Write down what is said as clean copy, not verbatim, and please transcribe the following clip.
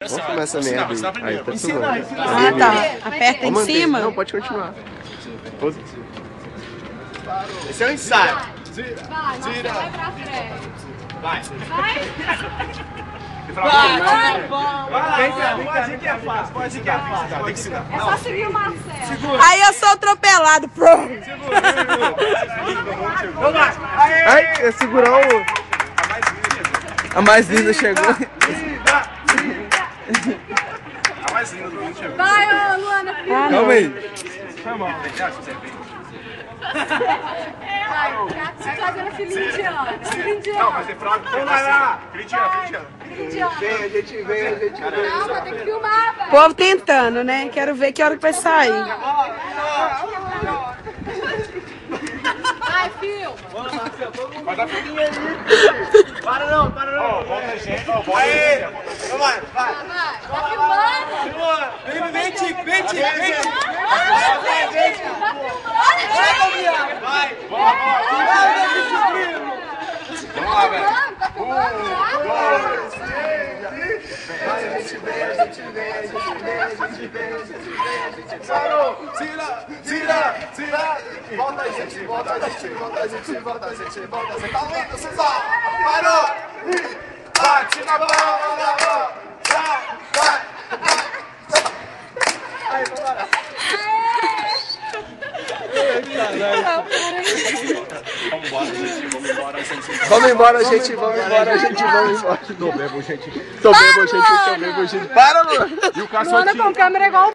Vamos filmar essa merda aí. Aí, tá filmando. Ah, tá. Aperta em cima? Não, pode continuar. Esse é o ensaio. Tira. Vai pra frente. Vai. Pode ir que é fácil, pode ir que é fácil. Tem que ensinar. É só seguir o Marcelo. Aí eu sou atropelado. Ai, é segurar o... A mais linda chegou. A mais linda do mundo chegou. Vai, ô Luana, filho. Calma aí. Foi mal. Vai, tá fazendo filho indiano. Não, mas tem fraude. Vamos lá. Corintiano. Vem, a gente vem. Calma, tem que filmar, velho. O povo tentando, né? Quero ver que hora que vai sair. Vai, filma. Vai dar filhinha aí. Para não. Volta a gente. Volta aí. Vai. Tá filmando? Vem, Tico. Tá filmando? Vai. Vamos lá, velho. Tá filmando? Parou! Tira! Volta a gente. Tá vendo, César? Parou! Bate na palma da mão! Vai! Aí, vambora! Vamos embora, gente. Tô bebo, gente. Para, Luana! Luana com câmera igual